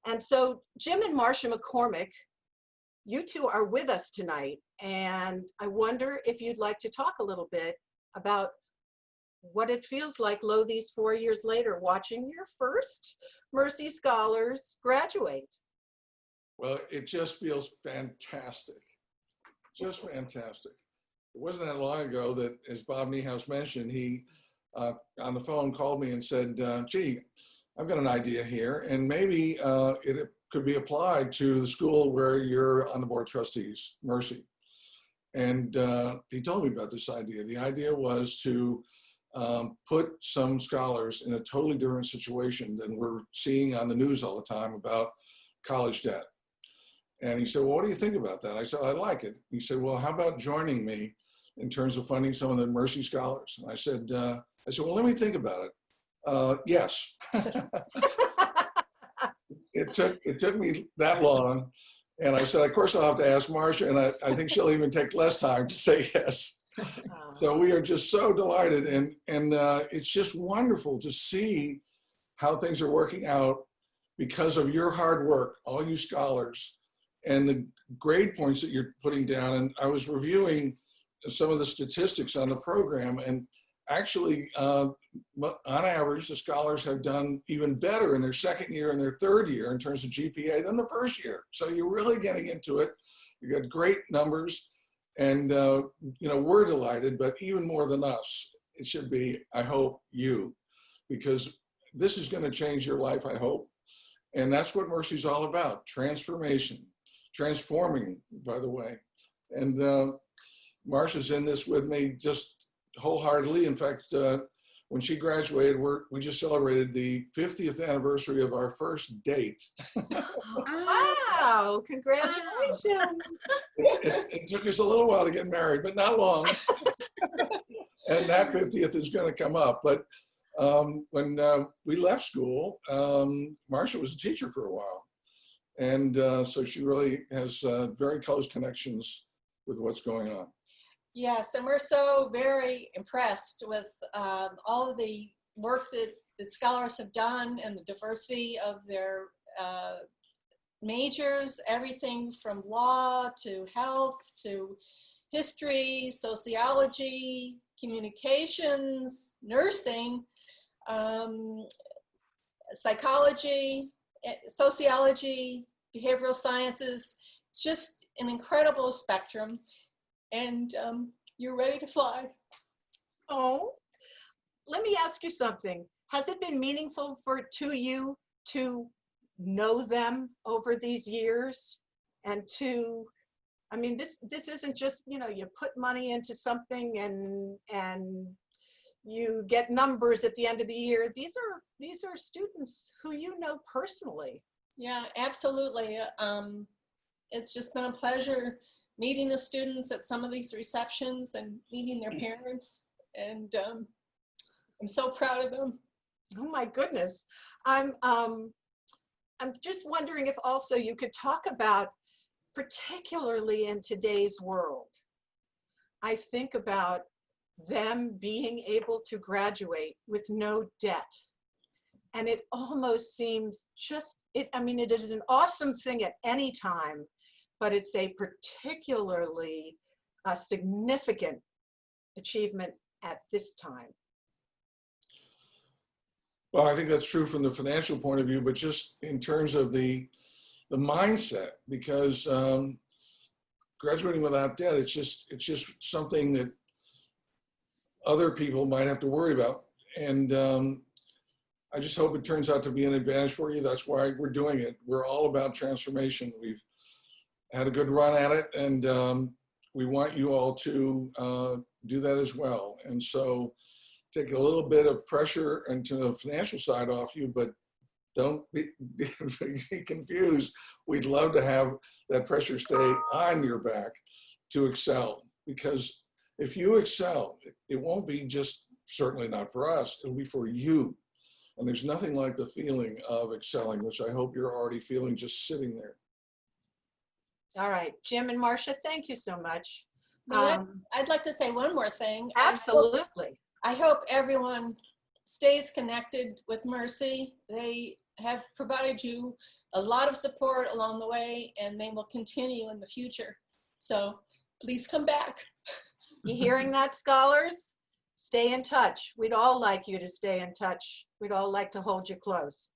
And so Jim and Marsha McCormick, you two are with us tonight. And I wonder if you'd like to talk a little bit about what it feels like, lo, these 4 years later, watching your first Mercy Scholars graduate. Well, it just feels fantastic. Just fantastic. It wasn't that long ago that, as Bob Niehaus mentioned, he on the phone called me and said, gee, I've got an idea here, and maybe it could be applied to the school where you're on the board of trustees, Mercy. And he told me about this idea. The idea was to put some scholars in a totally different situation than we're seeing on the news all the time about college debt. And he said, well, what do you think about that? I said, I like it. He said, well, how about joining me in terms of funding some of the Mercy Scholars? And I said, well, let me think about it. Yes. It took me that long. And I said, of course, I'll have to ask Marsha, and I think she'll even take less time to say yes. So we are just so delighted. And it's just wonderful to see how things are working out because of your hard work, all you scholars, and the grade points that you're putting down. And I was reviewing some of the statistics on the program, and actually, on average, the scholars have done even better in their second year and their third year in terms of GPA than the first year. So you're really getting into it. You got great numbers, and we're delighted, but even more than us, it should be, I hope, you, because this is going to change your life, I hope. And that's what Mercy's all about, transformation, transforming, by the way. And Marsha's in this with me just wholeheartedly. In fact, when she graduated, we just celebrated the 50th anniversary of our first date. Wow, congratulations. It took us a little while to get married, but not long. And that 50th is going to come up. But when we left school, Marsha was a teacher for a while. And so she really has very close connections with what's going on. Yes, and we're so very impressed with all of the work that the scholars have done and the diversity of their majors, everything from law to health to history, sociology, communications, nursing, psychology, sociology, behavioral sciences. It's just an incredible spectrum. And you're ready to fly. Oh, let me ask you something. Has it been meaningful to you to know them over these years? And I mean, this isn't just, you put money into something and you get numbers at the end of the year. These are students who you know personally. Yeah, absolutely. It's just been a pleasure meeting the students at some of these receptions and meeting their parents, and I'm so proud of them. Oh my goodness. I'm just wondering if also you could talk about, particularly in today's world, I think about them being able to graduate with no debt. And it almost seems it is an awesome thing at any time, but it's a particularly significant achievement at this time. Well, I think that's true from the financial point of view, but just in terms of the mindset, because graduating without debt, it's just something that other people might have to worry about. And I just hope it turns out to be an advantage for you. That's why we're doing it. We're all about transformation. We've had a good run at it, and we want you all to do that as well. And so take a little bit of pressure into the financial side off you, but don't be confused. We'd love to have that pressure stay on your back to excel, because if you excel, it won't be just, certainly not for us, it'll be for you. And there's nothing like the feeling of excelling, which I hope you're already feeling just sitting there. All right, Jim and Marsha, thank you so much. I'd like to say one more thing. Absolutely. I hope everyone stays connected with Mercy. They have provided you a lot of support along the way, and they will continue in the future. So please come back. You hearing that, scholars? Stay in touch. We'd all like you to stay in touch. We'd all like to hold you close.